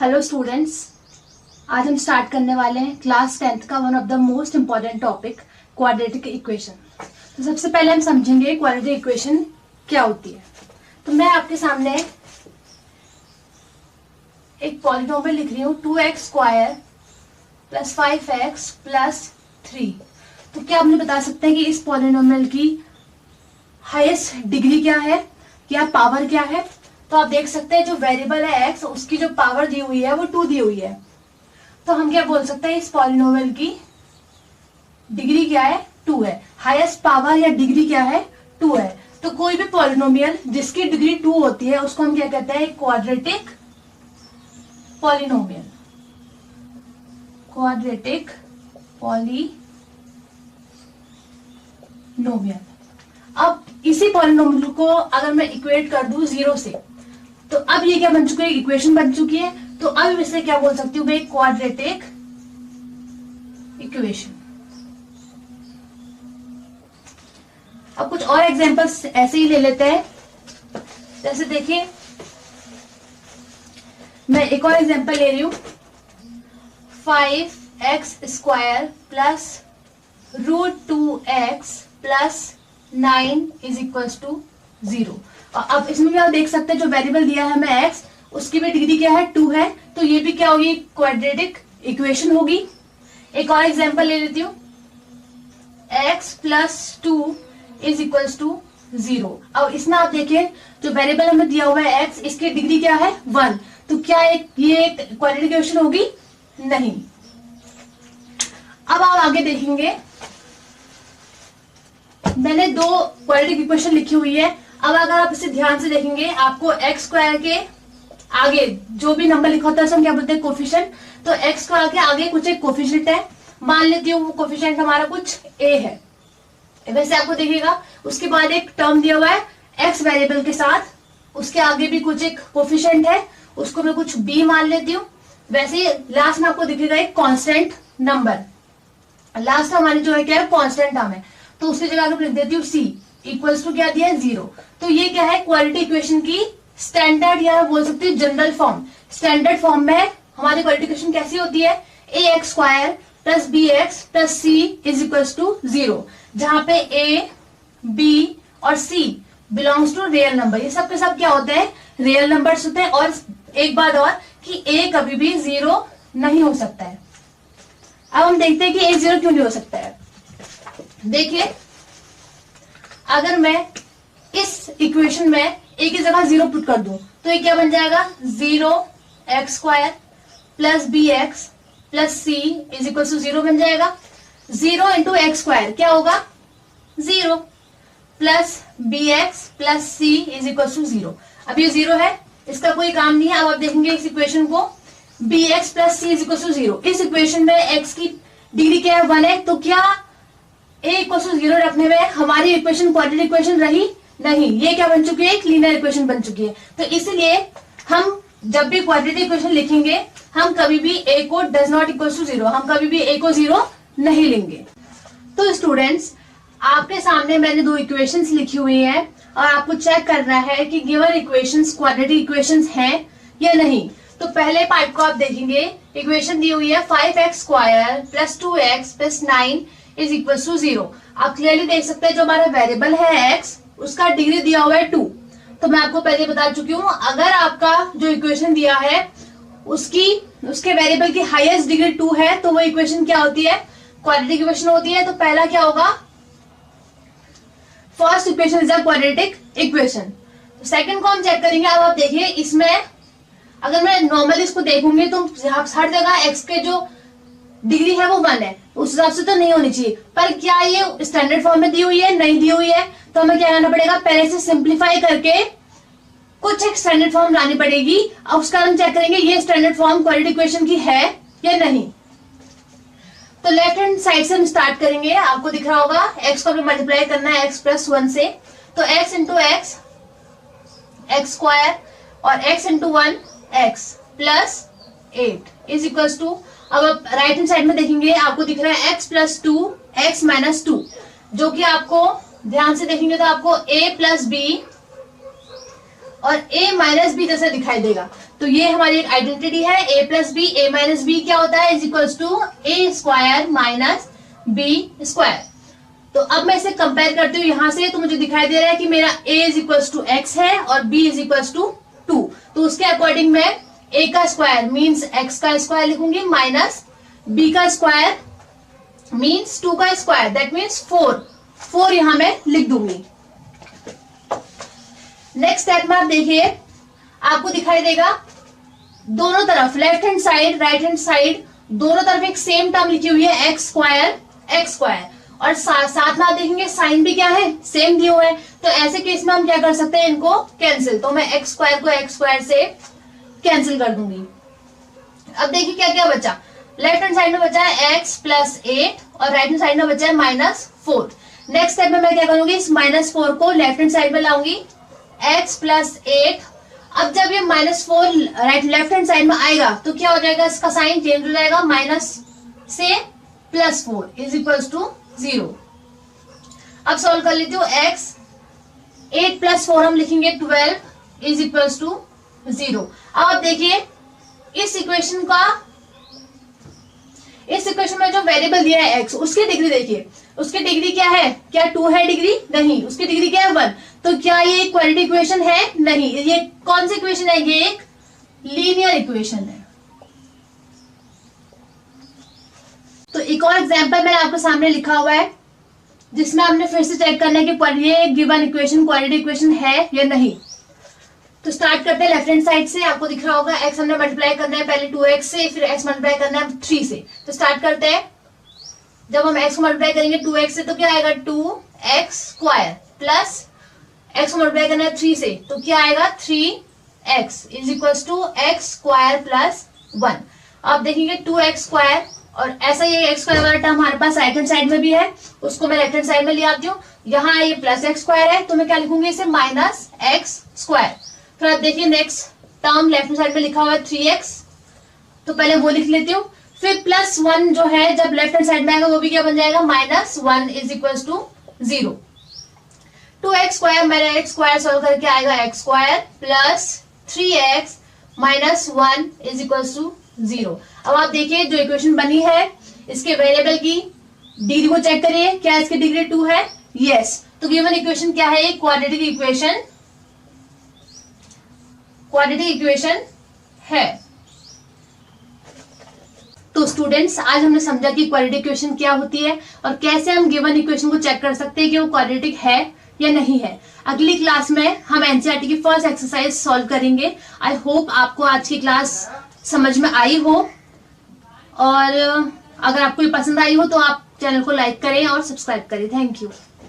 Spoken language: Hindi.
हेलो स्टूडेंट्स, आज हम स्टार्ट करने वाले हैं क्लास 10th का one of the most important topic quadratic equation. तो सबसे पहले हम समझेंगे क्वाड्रेटिक इक्वेशन क्या होती है। तो मैं आपके सामने एक पॉलिनोमियल लिख रही हूँ 2x² + 5x + 3। तो क्या आप मुझे बता सकते हैं कि इस पॉलिनोमियल की हाईएस्ट डिग्री क्या है या पावर क्या है? तो आप देख सकते हैं जो वेरिएबल है x, उसकी जो पावर दी हुई है वो 2 दी हुई है। तो हम क्या बोल सकते हैं, इस पॉलिनोमियल की डिग्री क्या है? 2 है। हाईएस्ट पावर या डिग्री क्या है? 2 है। तो कोई भी पॉलिनोमियल जिसकी डिग्री 2 होती है उसको हम क्या कहते हैं? Quadratic polynomial. Quadratic polynomial. अब इसी पॉलिनोमियल को अगर मैं इक्वेट कर दूं 0 से, तो अब ये क्या बन चुकी है? इक्वेशन बन चुकी है। तो अब इसे क्या बोल सकती हूँ भाई? Quadratic equation. अब कुछ और एग्जांपल्स ऐसे ही ले लेते हैं। जैसे देखिए, मैं एक और एग्जांपल ले रही हूं 5x² + √2x + 9 = 0। और अब इसमें भी आप देख सकते हैं जो वेरिएबल दिया है हमें x, उसकी भी डिग्री क्या है? 2 है। तो ये भी क्या होगी? क्वाड्रेटिक इक्वेशन होगी। एक और एग्जांपल ले लेती हूँ x + 2 = 0। अब इसमें आप देखिए जो वेरिएबल हमें दिया हुआ है x, इसकी डिग्री क्या है? 1। तो क्या ये क्वाड्रेटिक इक्वेशन होगी? नहीं। अब आप आगे देखेंगे, मैंने 2 क्वाड्रेटिक इक्वेशन लिखी हुई है। अब अगर आप इसे ध्यान से देखेंगे, आपको x² के आगे जो भी नंबर लिखा होता है हम क्या बोलते हैं? कोफिशिएंट। तो x² के आगे कुछ एक कोफिशिएंट है, मान लेती हूँ वो कोफिशिएंट हमारा कुछ a है। वैसे आपको देखिएगा उसके बाद एक टर्म दिया हुआ है x वेरिएबल के साथ, उसके आगे भी कुछ एक कोफिशिएंट है, उसको मैं कुछ b मान लेती हूँ। वैसे ही लास्ट में आपको दिखेगा एक कांस्टेंट नंबर। लास्ट हमारी जो है क्या है? कांस्टेंट टर्म है। तो उसकी जगह अगर लिख देती हूँ c = क्या दिया है? 0। तो ये क्या है? क्वाड्रेटिक इक्वेशन की स्टैंडर्ड या बोल सकते हैं जनरल फॉर्म। स्टैंडर्ड फॉर्म में हमारी क्वाड्रेटिक इक्वेशन कैसी होती है? ax² + bx + c = 0, जहां पे a, b और c belongs to real number. ये सब के सब क्या होते हैं? रियल नंबर्स होते हैं। और एक बात और कि a कभी भी 0 नहीं हो सकता है। अब हम देखते हैं कि a 0 क्यों नहीं हो सकता है। देखिए, अगर मैं इस इक्वेशन में a की जगह 0 पुट कर दूं तो ये क्या बन जाएगा? 0x² + bx + c = 0 बन जाएगा। 0 × x² क्या होगा? 0 + bx + c = 0। अब ये 0 है, इसका कोई काम नहीं है। अब आप देखेंगे इस इक्वेशन को, bx + c = 0। इस इक्वेशन में x की डिग्री क्या है? 1 है। तो क्या a = 0 रखने में हमारी इक्वेशन क्वाड्रेटिक इक्वेशन रही? नहीं। ये क्या बन चुकी है? एक लीनियर इक्वेशन बन चुकी है। तो इसलिए हम जब भी क्वाड्रेटिक इक्वेशन लिखेंगे, हम कभी भी a को ≠ 0, हम कभी भी a को 0 नहीं लेंगे। तो स्टूडेंट्स, आपके सामने मैंने 2 इक्वेशंस लिखी हुई हैं और आपको चेक करना है कि गिवन इक्वेशंस क्वाड्रेटिक इक्वेशंस हैं या नहीं। तो पहले पार्ट को आप देखेंगे, इक्वेशन दी हुई है 5x² + 2x + 9 = 0। आप क्लियरली देख सकते हैं जो हमारा वेरिएबल है x, उसका डिग्री दिया हुआ है 2। तो मैं आपको पहले बता चुकी हूँ, अगर आपका जो इक्वेशन दिया है उसके वेरिएबल की हाईएस्ट डिग्री 2 है तो वो इक्वेशन क्या होती है? क्वाड्रेटिक इक्वेशन होती है। तो पहला क्या होगा? First equation is a quadratic equation. Second को हम चेक करेंगे। अब आप देखिए, इसमें अगर मैं नॉर्मली इसको देखूंगी तो हर जगह x के जो डिग्री है वो 1 है, उस हिसाब से तो नहीं होनी चाहिए। पर क्या ये स्टैंडर्ड फॉर्म में दी हुई है? नहीं दी हुई है। तो हमें क्या करना पड़ेगा? पहले से सिंप्लीफाई करके कुछ एक स्टैंडर्ड फॉर्म लानी पड़ेगी। अब उसका हम चेक करेंगे ये स्टैंडर्ड फॉर्म क्वाड्रेटिक इक्वेशन की है या नहीं। तो लेफ्ट हैंड साइड से हम स्टार्ट करेंगे। आपको दिख रहा होगा x को भी मल्टीप्लाई करना है x + 1 से। तो x × x, x² और x × 1 x + 8 = अब आप राइट हैंड साइड में देखेंगे, आपको दिख रहा है x + 2 x - 2, जो कि आपको ध्यान से देखेंगे तो आपको a + b और a माइनस बी जैसे दिखाई देगा। तो ये हमारी एक आइडेंटिटी है, a plus b, a minus b क्या होता है, is equals to a square minus b square. तो अब मैं इसे कंपेयर करती हूँ यहां से, तो मुझे दिखाई दे रहा है कि मेरा a is equals to x है और b इज इक्वल्स टू 2। तो उसके अकॉर्डिंग मैं a का स्क्वायर मीन्स x का स्क्वायर लिखूंगी माइनस b का स्क्वायर मीन्स 2 का स्क्वायर, दैट मीन्स 4 यहां मैं लिख दूंगी। नेक्स्ट स्टेप में आप देखिए, आपको दिखाई देगा दोनों तरफ left hand side right hand side दोनों तरफ एक सेम टर्म लिखी हुई है एक्स स्क्वायर और साथ में आप देखेंगे साइन भी क्या है, सेम दिए हुए हैं। तो ऐसे केस में हम क्या कर सकते हैं, इनको कैंसिल। तो मैं एक्स स्क्वायर को एक्स स्क्वायर से कैंसिल कर दूंगी। अब देखिए क्या क्या बचा, लेफ्ट हैंड साइड में बचा है एक्स प्लस 8 और राइट हैंड साइड में बचा है माइनस 4। नेक्स्ट स्टेप में मैं क्या करूंगी, इस माइनस 4 को लेफ्ट हैंड साइड में लाऊंगी, x प्लस 8। अब जब ये माइनस 4 लेफ्ट हैंड साइड में आएगा तो क्या हो जाएगा, इसका साइन चेंज हो जाएगा, माइनस से प्लस 4 इज इक्वल्स टू 0। अब सॉल्व कर लेती हूँ, x 8 प्लस 4 हम लिखेंगे 12 इज इक्वल्स टू 0। अब आप देखिए इस इक्वेशन में जो वेरिएबल दिया है x, उसकी डिग्री देखिए, उसकी डिग्री क्या है, क्या 2 है डिग्री, नहीं, उसकी डिग्री क्या है 1। तो क्या ये क्वाड्रेटिक इक्वेशन है, नहीं। ये कौन सी इक्वेशन है, ये एक लीनियर इक्वेशन है। तो एक और एग्जांपल मैंने आपके सामने लिखा हुआ है जिसमें हमने फिर से चेक करना है कि ये गिवन इक्वेशन क्वाड्रेटिक इक्वेशन है या नहीं। तो स्टार्ट करते हैं लेफ्ट हैंड साइड से। आपको दिख रहा होगा x हमने मल्टीप्लाई करना है पहले 2x से, फिर x मल्टीप्लाई करना है 3 से। तो स्टार्ट करते हैं, जब हम x को मल्टीप्लाई करेंगे 2x से तो क्या आएगा 2x स्क्वायर प्लस x को मल्टीप्लाई करना है 3 से तो क्या आएगा 3x is equal to x square plus 1। आप देखेंगे 2x स्क्वायर और ऐसा ही x स्क्वायर वाला टर्म हमारे पास राइट हैंड साइड में भी है, उसको मैं लेफ्ट हैंड साइड में ले आती हूँ। यहाँ ये प्लस x स्क्वायर है तो मैं क्या लिखूंगी, इसे माइनस x स्क्वायर। फिर आप देखिए next term left hand side में लिखा हुआ है 3x, तो पहले वो लिख लेती हूँ। फिर प्लस 1 जो है जब लेफ्ट हैंड साइड में आएगा वो भी क्या बन जाएगा, minus 1 is equal to 0। 2x square मेरा x स्क्वायर सॉल्व करके आएगा x square plus 3x minus 1 is equal to 0। अब आप देखिए जो इक्वेशन बनी है इसके वेरिएबल की डिग्री को चेक करिए, क्या इसकी डिग्री 2 है, यस। तो गिवन इक्वेशन क्या है, क्वाड्रेटिक इक्वेशन है। तो स्टूडेंट्स आज हमने समझा कि क्वाड्रेटिक इक्वेशन क्या होती है और कैसे हम गिवन इक्वेशन को चेक कर सकते हैं कि वो क्वाड्रेटिक है या नहीं है। अगली क्लास में हम एनसीईआरटी की फर्स्ट एक्सरसाइज सॉल्व करेंगे। आई होप आपको आज की क्लास समझ में आई हो और अगर आपको ये पसंद आई हो तो आप चैनल को लाइक करें और सब्सक्राइब करें। Thank you.